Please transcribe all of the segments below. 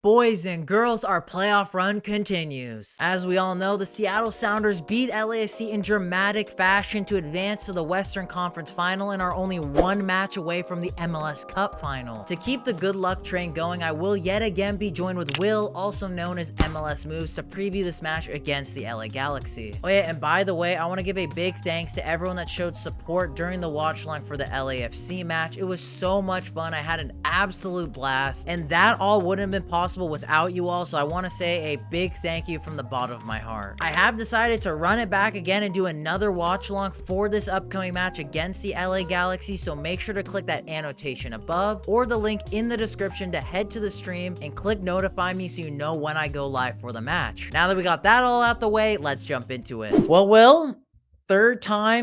Boys and girls, our playoff run continues. As we all know, the Seattle Sounders beat LAFC in dramatic fashion to advance to the Western Conference Final and are only one match away from the MLS Cup Final. To keep the good luck train going, I will yet again be joined with Will, also known as MLS Moves, to preview this match against the LA Galaxy. Oh yeah, and by the way, I want to give a big thanks to everyone that showed support during the watch along for the LAFC match. It was so much fun. I had an absolute blast, and that all wouldn't have been possible without you all, so I want to say a big thank you from the bottom of my heart. I have decided to run it back again and do another watch along for this upcoming match against the LA Galaxy, so make sure to click that annotation above or the link in the description to head to the stream and click notify me so you know when I go live for the match. Now that we got that all out the way, let's jump into it. Well, Will,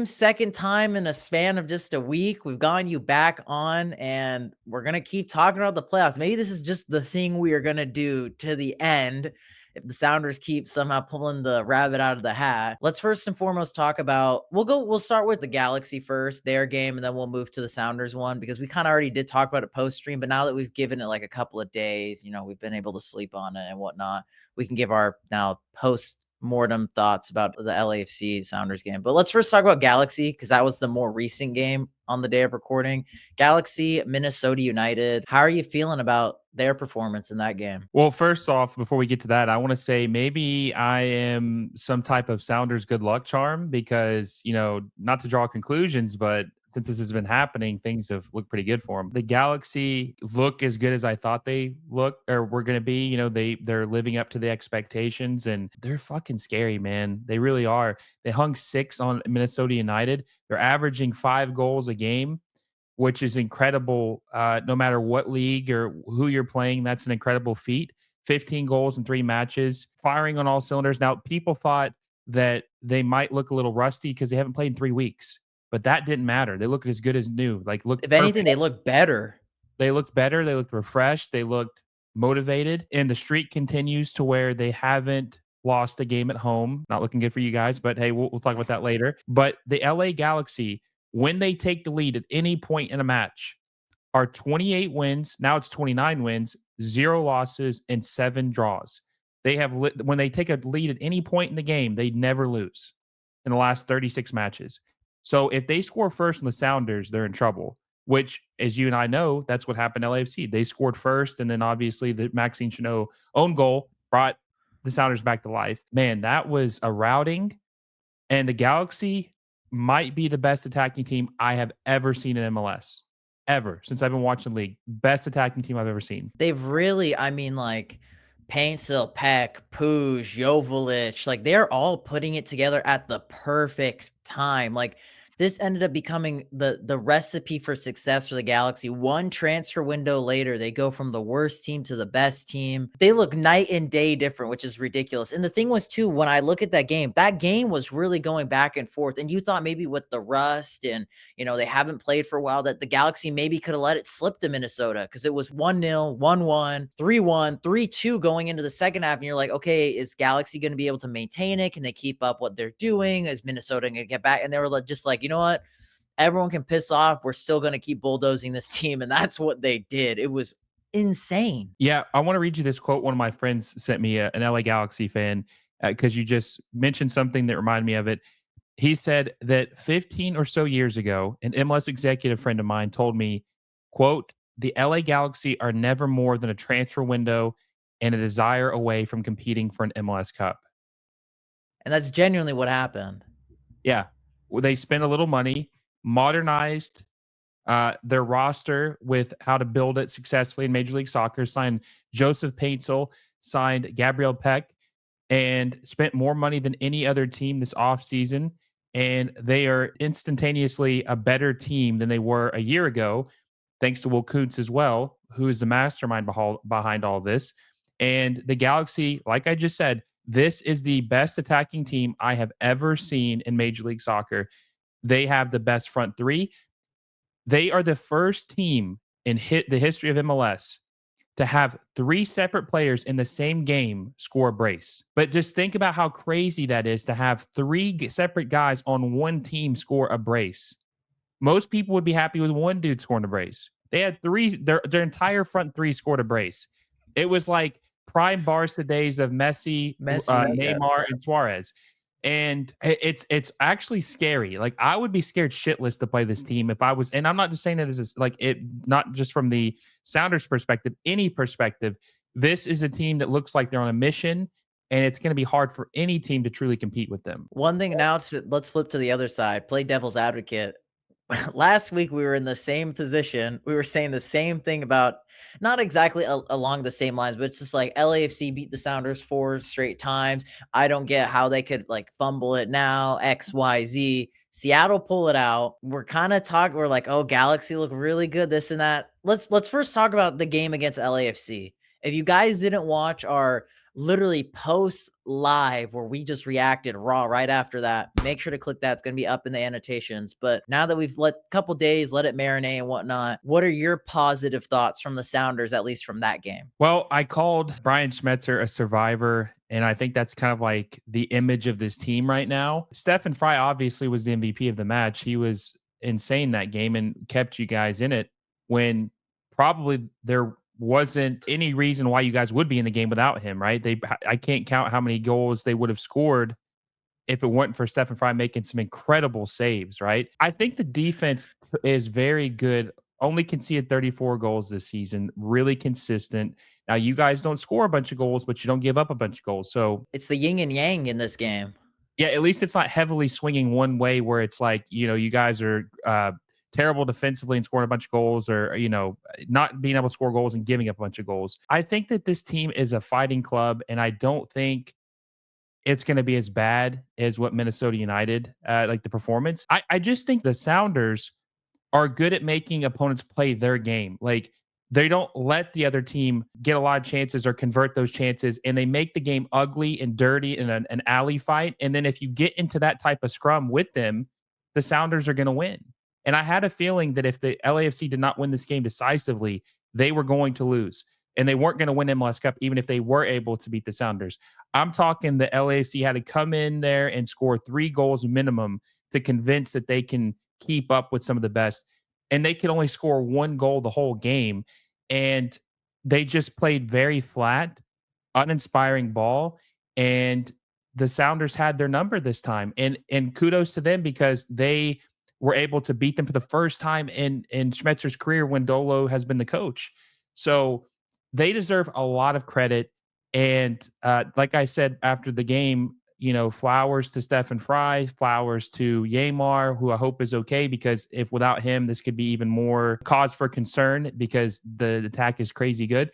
second time in a span of just a week, we've gotten you back on, and we're going to keep talking about the playoffs. Maybe this is just the thing we are going to do to the end if the Sounders keep somehow pulling the rabbit out of the hat. Let's first and foremost talk about, we'll start with the Galaxy first, their game, and then we'll move to the Sounders one, because we kind of already did talk about it post stream, but now that we've given it like a couple of days, we've been able to sleep on it and whatnot, we can give our now post mortem thoughts about the LAFC Sounders game. But let's first talk about Galaxy, because that was the more recent game on the day of recording. Galaxy, Minnesota United. How are you feeling about their performance in that game? Well, first off, before we get to that, I want to say maybe I am some type of Sounders good luck charm because, not to draw conclusions, but since this has been happening, things have looked pretty good for them. The Galaxy look as good as I thought they look or were going to be. They're living up to the expectations, and they're fucking scary, man. They really are. They hung 6 on Minnesota United. They're averaging 5 goals a game, which is incredible. No matter what league or who you're playing, that's an incredible feat. 15 goals in 3 matches, firing on all cylinders. Now, people thought that they might look a little rusty because they haven't played in 3 weeks, but that didn't matter. They looked as good as new. Looked If anything, perfect. they look better. They looked better. They looked refreshed. They looked motivated, and the streak continues to where they haven't lost a game at home. Not looking good for you guys, but hey, we'll talk about that later. But the LA Galaxy, when they take the lead at any point in a match, are 28 wins. Now it's 29 wins, 0 losses, and 7 draws. When they take a lead at any point in the game, they never lose in the last 36 matches. So if they score first in the Sounders, they're in trouble, which, as you and I know, that's what happened to LAFC. They scored first, and then obviously the Maxime Chanot own goal brought the Sounders back to life. Man, that was a routing, and the Galaxy might be the best attacking team I have ever seen in MLS. Ever. Since I've been watching the league. Best attacking team I've ever seen. They've really, Paintsill, Peck, Puig, Joveljic, they're all putting it together at the perfect time. This ended up becoming the recipe for success for the Galaxy. One transfer window later, they go from the worst team to the best team. They look night and day different, which is ridiculous. And the thing was, too, when I look at that game was really going back and forth. And you thought maybe with the rust and, they haven't played for a while, that the Galaxy maybe could have let it slip to Minnesota, because it was 1-0, 1-1, 3-1, 3-2 going into the second half. And you're like, okay, is Galaxy going to be able to maintain it? Can they keep up what they're doing? Is Minnesota going to get back? And they were just like, you know what? Everyone can piss off. We're still going to keep bulldozing this team. And that's what they did. It was insane. Yeah, I want to read you this quote one of my friends sent me, an LA Galaxy fan, because you just mentioned something that reminded me of it. He said that 15 or so years ago, an MLS executive friend of mine told me, quote, the LA Galaxy are never more than a transfer window and a desire away from competing for an MLS Cup. And that's genuinely what happened. Yeah. Well, they spent a little money, modernized their roster with how to build it successfully in Major League Soccer, signed Joseph Paintsill, signed Gabriel Peck, and spent more money than any other team this offseason. And they are instantaneously a better team than they were a year ago, thanks to Will Kuntz as well, who is the mastermind behind all this. And the Galaxy, like I just said, this is the best attacking team I have ever seen in Major League Soccer. They have the best front 3. They are the first team in the history of MLS to have 3 separate players in the same game score a brace. But just think about how crazy that is to have 3 separate guys on one team score a brace. Most people would be happy with one dude scoring a brace. They had 3, their entire front 3 scored a brace. It was like prime Barca days of Messi, Neymar, and Suarez. And it's actually scary. Like, I would be scared shitless to play this team if I was, and I'm not just saying that as like it, not just from the Sounders perspective, any perspective. This is a team that looks like they're on a mission, and it's going to be hard for any team to truly compete with them. One thing now, let's flip to the other side, play devil's advocate. Last week we were in the same position. We were saying the same thing about not exactly along the same lines, but it's just like LAFC beat the Sounders 4 straight times. I don't get how they could like fumble it now, XYZ. Seattle pull it out. We're kind of talking, we're like, oh, Galaxy look really good, this and that. Let's first talk about the game against LAFC. If you guys didn't watch our literally post live where we just reacted raw right after that, make sure to click that. It's going to be up in the annotations. But now that we've let a couple days, let it marinate and whatnot, what are your positive thoughts from the Sounders, at least from that game? Well, I called Brian Schmetzer a survivor, and I think that's kind of like the image of this team right now. Stefan Fry obviously was the MVP of the match. He was insane that game and kept you guys in it when probably there wasn't any reason why you guys would be in the game without him, right? I can't count how many goals they would have scored if it weren't for Stefan Fry making some incredible saves, right? I think the defense is very good. Only conceded 34 goals this season, really consistent. Now, you guys don't score a bunch of goals, but you don't give up a bunch of goals. So it's the yin and yang in this game. Yeah, at least it's not heavily swinging one way where it's like, you guys are terrible defensively and scoring a bunch of goals, or not being able to score goals and giving up a bunch of goals. I think that this team is a fighting club, and I don't think it's going to be as bad as what Minnesota United, like the performance. I just think the Sounders are good at making opponents play their game. Like, they don't let the other team get a lot of chances or convert those chances, and they make the game ugly and dirty in an alley fight. And then if you get into that type of scrum with them, the Sounders are going to win. And I had a feeling that if the LAFC did not win this game decisively, they were going to lose. And they weren't going to win MLS Cup, even if they were able to beat the Sounders. I'm talking the LAFC had to come in there and score 3 goals minimum to convince that they can keep up with some of the best. And they could only score 1 goal the whole game. And they just played very flat, uninspiring ball. And the Sounders had their number this time. And kudos to them, because they were able to beat them for the first time in Schmetzer's career when Dolo has been the coach. So they deserve a lot of credit. And like I said after the game, flowers to Stefan Fry, flowers to Yeimar, who I hope is okay, because if without him, this could be even more cause for concern because the attack is crazy good.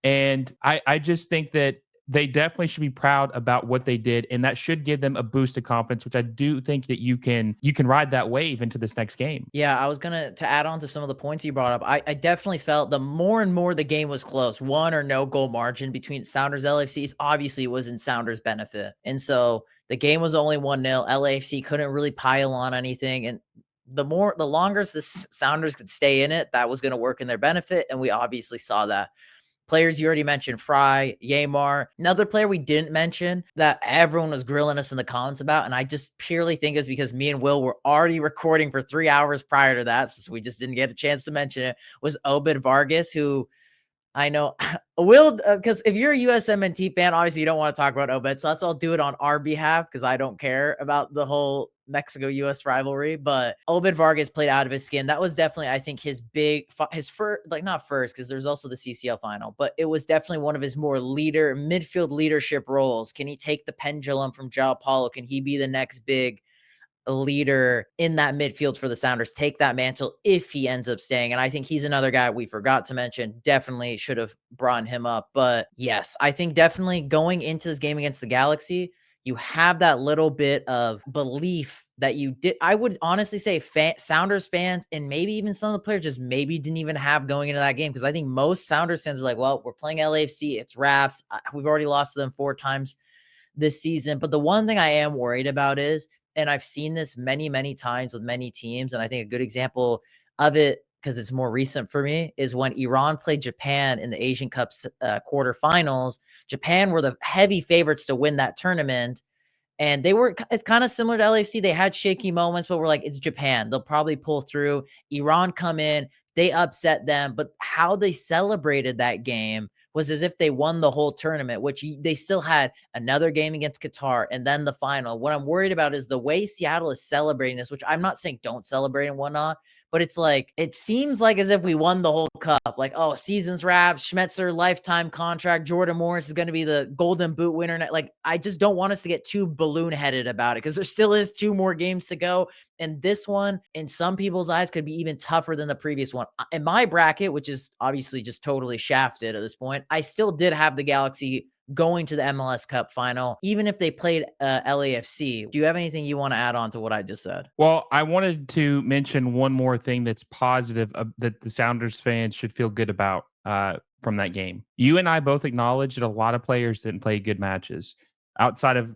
And I just think that they definitely should be proud about what they did, and that should give them a boost of confidence, which I do think that you can ride that wave into this next game. Yeah, I was to add on to some of the points you brought up. I definitely felt the more and more the game was close, 1 or no goal margin between Sounders LAFC obviously was in Sounders' benefit. And so the game was only 1-0. LAFC couldn't really pile on anything. And the longer the Sounders could stay in it, that was going to work in their benefit. And we obviously saw that. Players you already mentioned, Fry, Yeimar. Another player we didn't mention that everyone was grilling us in the comments about, and I just purely think is because me and Will were already recording for 3 hours prior to that, so we just didn't get a chance to mention it, was Obed Vargas, who I know Will, because if you're a USMNT fan, obviously you don't want to talk about Obed, so let's all do it on our behalf because I don't care about the whole Mexico-US rivalry. But Obed Vargas played out of his skin. That was definitely, I think, his first, like not first, because there's also the CCL final, but it was definitely one of his more midfield leadership roles. Can he take the pendulum from João Paulo? Can he be the next big leader in that midfield for the Sounders, take that mantle if he ends up staying? And I think he's another guy we forgot to mention. Definitely should have brought him up. But yes, I think definitely going into this game against the Galaxy, you have that little bit of belief that you did. I would honestly say Sounders fans and maybe even some of the players just maybe didn't even have going into that game, because I think most Sounders fans are like, well, we're playing LAFC. It's wraps. We've already lost to them 4 times this season. But the one thing I am worried about is, and I've seen this many, many times with many teams, and I think a good example of it, because it's more recent for me, is when Iran played Japan in the Asian Cup quarterfinals. Japan were the heavy favorites to win that tournament, and it's kind of similar to LAFC. They had shaky moments, but we're like, it's Japan. They'll probably pull through. Iran come in, they upset them, but how they celebrated that game was as if they won the whole tournament, which they still had another game against Qatar and then the final. What I'm worried about is the way Seattle is celebrating this, which I'm not saying don't celebrate and whatnot, but it's like, it seems like as if we won the whole cup. Like, oh, season's wrapped, Schmetzer lifetime contract, Jordan Morris is going to be the Golden Boot winner. Like, I just don't want us to get too balloon headed about it because there still is 2 more games to go. And this one, in some people's eyes, could be even tougher than the previous one. In my bracket, which is obviously just totally shafted at this point, I still did have the Galaxy going to the MLS Cup final, even if they played LAFC. Do you have anything you want to add on to what I just said? Well, I wanted to mention one more thing that's positive that the Sounders fans should feel good about from that game. You and I both acknowledged that a lot of players didn't play good matches. Outside of,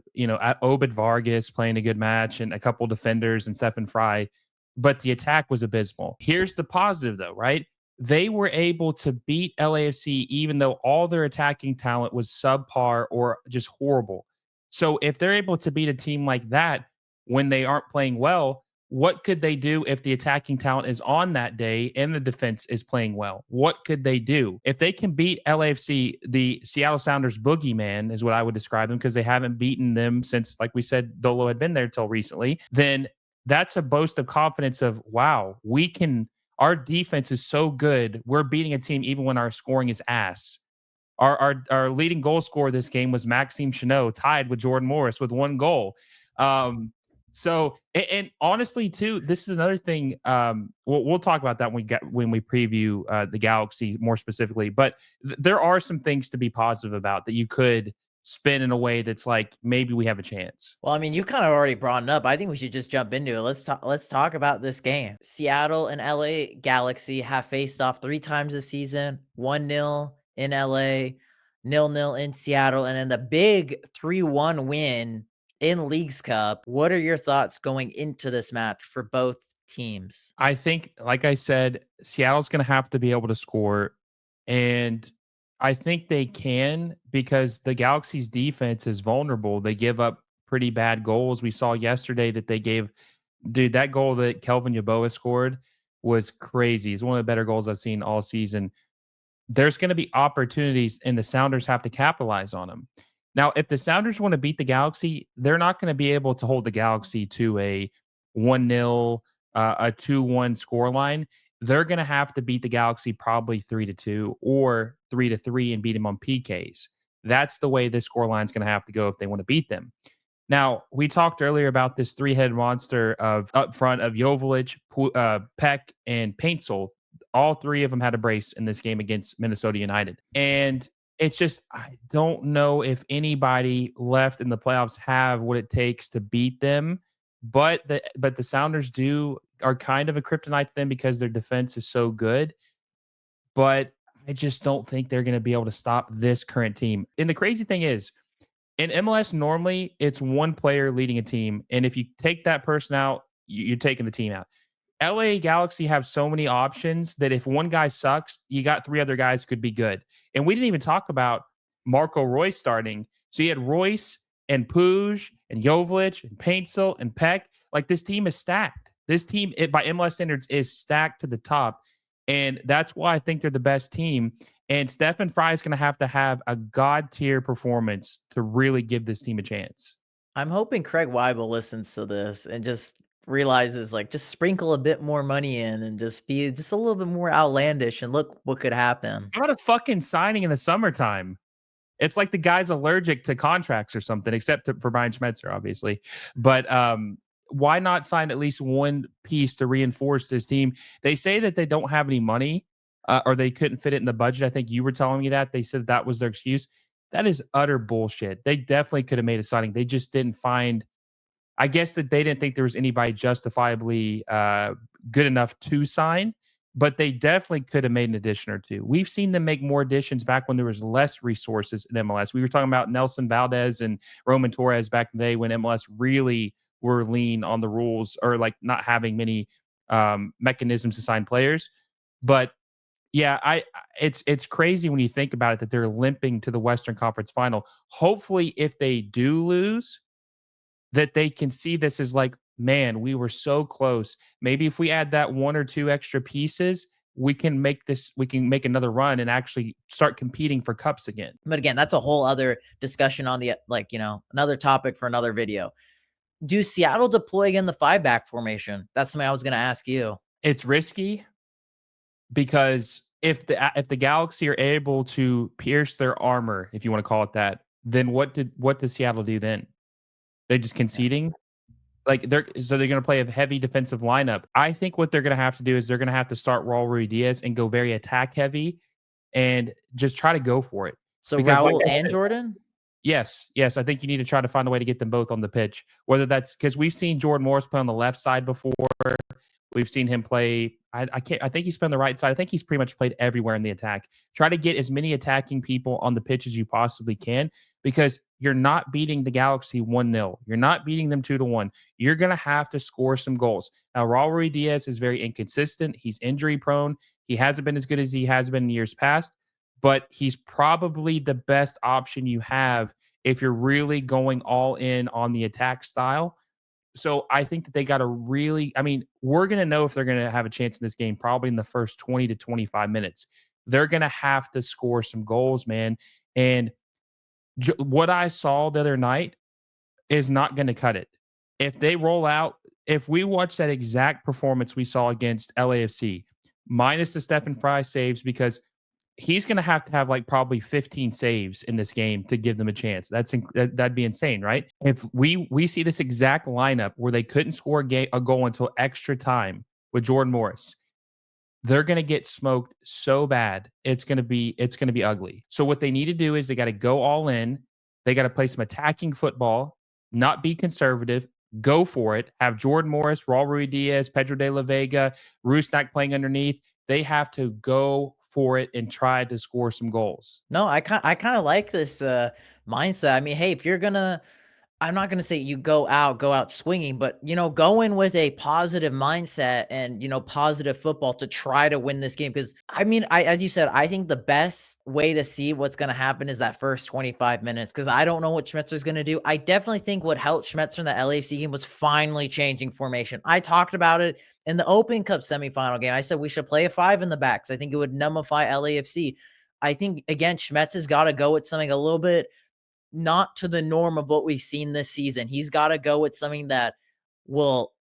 Obed Vargas playing a good match and a couple defenders and Stephen Fry, but the attack was abysmal. Here's the positive, though, right? They were able to beat LAFC even though all their attacking talent was subpar or just horrible. So if they're able to beat a team like that when they aren't playing well, what could they do if the attacking talent is on that day and the defense is playing well? What could they do? If they can beat LAFC, the Seattle Sounders boogeyman is what I would describe them because they haven't beaten them since, like we said, Dolo had been there till recently, then that's a boast of confidence of, wow, our defense is so good. We're beating a team even when our scoring is ass. Our leading goal scorer this game was Maxime Chanot, tied with Jordan Morris with 1 goal. So, and honestly, too, this is another thing. We'll talk about that when we preview the Galaxy more specifically. But there are some things to be positive about that you could spin in a way that's like maybe we have a chance. Well, I mean, you kind of already brought it up. I think we should just jump into it. Let's talk about this game. Seattle and LA Galaxy have faced off 3 times this season. 1-0 in LA, 0-0 in Seattle, and then the big 3-1 win in Leagues Cup. What are your thoughts going into this match for both teams? I think, like I said, Seattle's going to have to be able to score. And I think they can because the Galaxy's defense is vulnerable. They give up pretty bad goals. We saw yesterday that that goal that Kelvin Yeboah scored was crazy. It's one of the better goals I've seen all season. There's going to be opportunities, and the Sounders have to capitalize on them. Now, if the Sounders want to beat the Galaxy, they're not going to be able to hold the Galaxy to a 1-0, a 2-1 scoreline. They're going to have to beat the Galaxy probably 3-2 or 3-3 and beat them on PKs. That's the way this scoreline is going to have to go if they want to beat them. Now, we talked earlier about this 3-headed monster of up front of Joveljic, Peck, and Paintsel. All 3 of them had a brace in this game against Minnesota United. And it's just, I don't know if anybody left in the playoffs have what it takes to beat them. But the Sounders are kind of a kryptonite to them because their defense is so good. But I just don't think they're going to be able to stop this current team. And the crazy thing is, in MLS, normally it's one player leading a team. And if you take that person out, you're taking the team out. LA Galaxy have so many options that if one guy sucks, you got 3 other guys who could be good. And we didn't even talk about Marco Reus starting. So you had Royce and Puig and Joveljic and Paintsel and Peck. Like, this team is stacked. This team, by MLS standards, is stacked to the top. And that's why I think they're the best team. And Stephen Fry is going to have a god-tier performance to really give this team a chance. I'm hoping Craig Weibel listens to this and just realizes, like, just sprinkle a bit more money in and just be just a little bit more outlandish and look what could happen. How about a fucking signing in the summertime? It's like the guy's allergic to contracts or something, except for Brian Schmetzer, obviously. But why not sign at least one piece to reinforce this team? They say that they don't have any money or they couldn't fit it in the budget. I think you were telling me that. They said that was their excuse. That is utter bullshit. They definitely could have made a signing. They just didn't find, I guess that they didn't think there was anybody justifiably good enough to sign. But they definitely could have made an addition or 2. We've seen them make more additions back when there was less resources in MLS. We were talking about Nelson Valdez and Roman Torres back in the day when MLS really were lean on the rules or like not having many mechanisms to sign players. But yeah, it's crazy when you think about it that they're limping to the Western Conference Final. Hopefully, if they do lose, that they can see this as like, man, we were so close. Maybe if we add that 1 or 2 extra pieces, we can make another run and actually start competing for cups again. But again, that's a whole other discussion on the, like, another topic for another video. Do Seattle deploy again the 5-back formation? That's something I was going to ask you. It's risky because if the Galaxy are able to pierce their armor, if you want to call it that, then what does Seattle do then? They just conceding? Like they're going to play a heavy defensive lineup. I think what they're going to have to do is they're going to have to start Raul Ruidiaz and go very attack heavy and just try to go for it. So Because, Raul like I and said, Jordan? yes, I think you need to try to find a way to get them both on the pitch. Whether that's because we've seen Jordan Morris play on the left side before. We've seen him play. I think he's been on the right side. I think he's pretty much played everywhere in the attack. Try to get as many attacking people on the pitch as you possibly can, because you're not beating the Galaxy 1-0. You're not beating them 2-1. You're going to have to score some goals. Now, Raul Ruidiaz is very inconsistent. He's injury prone. He hasn't been as good as he has been in years past, but he's probably the best option you have if you're really going all in on the attack style. So I think that they got to really, I mean, we're going to know if they're going to have a chance in this game probably in the first 20 to 25 minutes. They're going to have to score some goals, man. And what I saw the other night is not going to cut it. If they roll out, if we watch that exact performance we saw against LAFC, minus the Stephen Fry saves, because he's going to have like probably 15 saves in this game to give them a chance. That'd be insane, right? If we see this exact lineup where they couldn't score a goal until extra time with Jordan Morris, they're going to get smoked so bad. It's going to be ugly. So what they need to do is they got to go all in. They got to play some attacking football, not be conservative. Go for it. Have Jordan Morris, Raul Ruidiaz, Pedro de la Vega, Rusnak playing underneath. They have to go for it and try to score some goals. No, I kind of like this mindset. I mean, hey, if you're gonna, I'm not gonna say you go out swinging, but go in with a positive mindset and positive football to try to win this game. Because I mean, as you said, I think the best way to see what's gonna happen is that first 25 minutes. Because I don't know what Schmetzer's gonna do. I definitely think what helped Schmetzer in the LAFC game was finally changing formation. I talked about it in the Open Cup semifinal game. I said we should play a 5 in the backs. I think it would nullify LAFC. I think again, Schmetz has got to go with something a little bit not to the norm of what we've seen this season. He's got to go with something that will,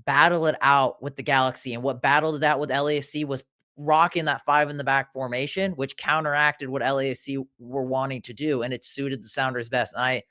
battle it out with the Galaxy. And what battled it out with LAFC was rocking that 5 in the back formation, which counteracted what LAFC were wanting to do. And it suited the Sounders best. And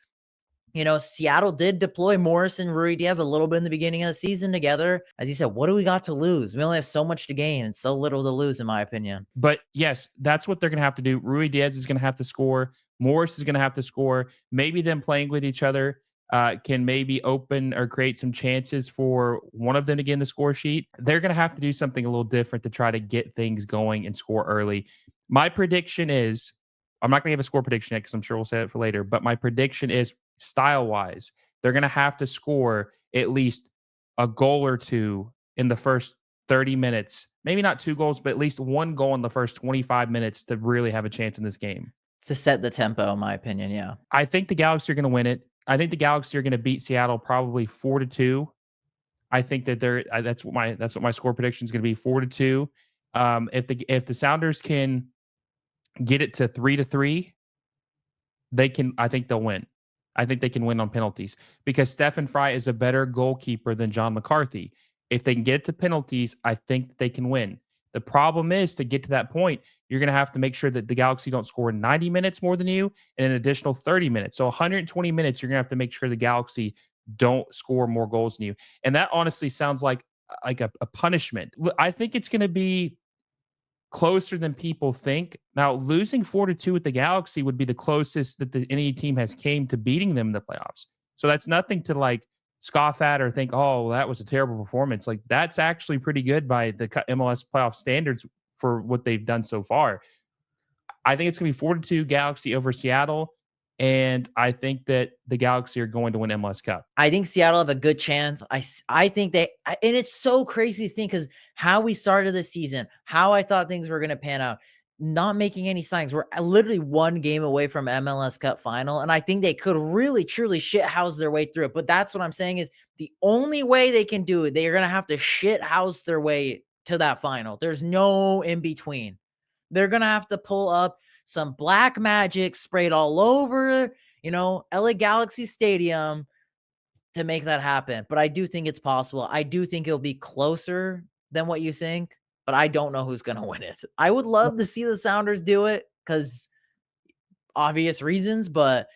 Seattle did deploy Morris and Ruidiaz a little bit in the beginning of the season together. As you said, what do we got to lose? We only have so much to gain and so little to lose, in my opinion. But yes, that's what they're going to have to do. Ruidiaz is going to have to score. Morris is going to have to score. Maybe them playing with each other can maybe open or create some chances for one of them to get in the score sheet. They're going to have to do something a little different to try to get things going and score early. My prediction is, I'm not going to give a score prediction yet because I'm sure we'll say it for later, but my prediction is, style-wise, they're going to have to score at least a goal or two in the first 30 minutes. Maybe not 2 goals, but at least 1 goal in the first 25 minutes to really have a chance in this game. To set the tempo, in my opinion, yeah. I think the Galaxy are going to win it. I think the Galaxy are going to beat Seattle probably 4-2. I think that that's what my score prediction is going to be, 4-2. If the Sounders can get it to 3-3, I think they'll win. I think they can win on penalties because Stephen Fry is a better goalkeeper than John McCarthy. If they can get it to penalties, I think they can win. The problem is, to get to that point, you're going to have to make sure that the Galaxy don't score 90 minutes more than you and an additional 30 minutes. So 120 minutes, you're going to have to make sure the Galaxy don't score more goals than you. And that honestly sounds like a punishment. I think it's going to be closer than people think. Now, losing 4-2 with the Galaxy would be the closest that any team has came to beating them in the playoffs. So that's nothing to like scoff at or think, oh, that was a terrible performance. Like, that's actually pretty good by the MLS playoff standards for what they've done so far. I think it's going to be 4-2 Galaxy over Seattle. And I think that the Galaxy are going to win MLS Cup. I think Seattle have a good chance. I think and it's so crazy to think because how we started the season, how I thought things were going to pan out, not making any signs. We're literally 1 game away from MLS Cup final. And I think they could really, truly shithouse their way through it. But that's what I'm saying is the only way they can do it, they're going to have to shithouse their way to that final. There's no in between. They're going to have to pull up some black magic sprayed all over, LA Galaxy Stadium to make that happen. But I do think it's possible. I do think it'll be closer than what you think, but I don't know who's going to win it. I would love to see the Sounders do it because obvious reasons, but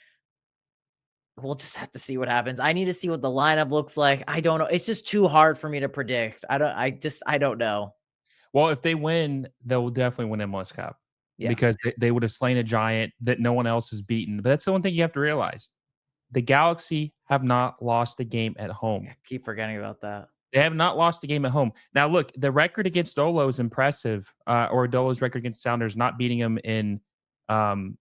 we'll just have to see what happens. I need to see what the lineup looks like. I don't know. It's just too hard for me to predict. I don't know. Well, if they win, they'll definitely win MLS Cup because they would have slain a giant that no one else has beaten. But that's the one thing you have to realize. The Galaxy have not lost a game at home. I keep forgetting about that. They have not lost a game at home. Now, look, the record against Dolo is impressive, or Dolo's record against Sounders, not beating him in the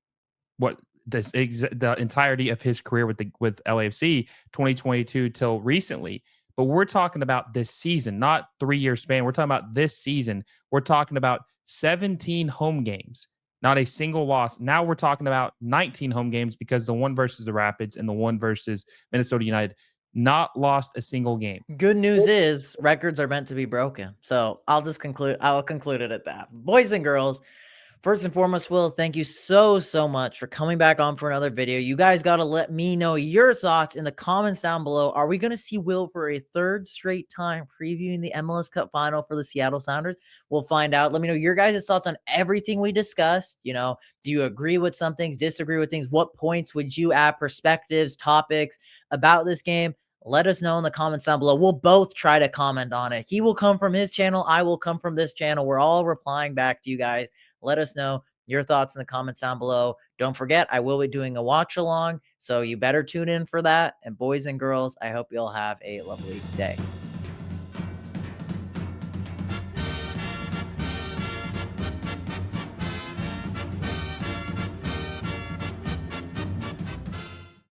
entirety of his career with LAFC 2022 till recently. But we're talking about this season, not 3-year span. We're talking about this season. We're talking about 17 home games, not a single loss. Now we're talking about 19 home games because the one versus the Rapids and the one versus Minnesota United, not lost a single game. Good news is records are meant to be broken. So I'll conclude it at that. Boys and girls, first and foremost, Will, thank you so much for coming back on for another video. You guys got to let me know your thoughts in the comments down below. Are we going to see Will for a third straight time previewing the MLS Cup final for the Seattle Sounders? We'll find out. Let me know your guys' thoughts on everything we discussed. Do you agree with some things, disagree with things? What points would you add, perspectives, topics about this game? Let us know in the comments down below. We'll both try to comment on it. He will come from his channel. I will come from this channel. We're all replying back to you guys. Let us know your thoughts in the comments down below. Don't forget, I will be doing a watch along, so you better tune in for that. And boys and girls, I hope you'll have a lovely day.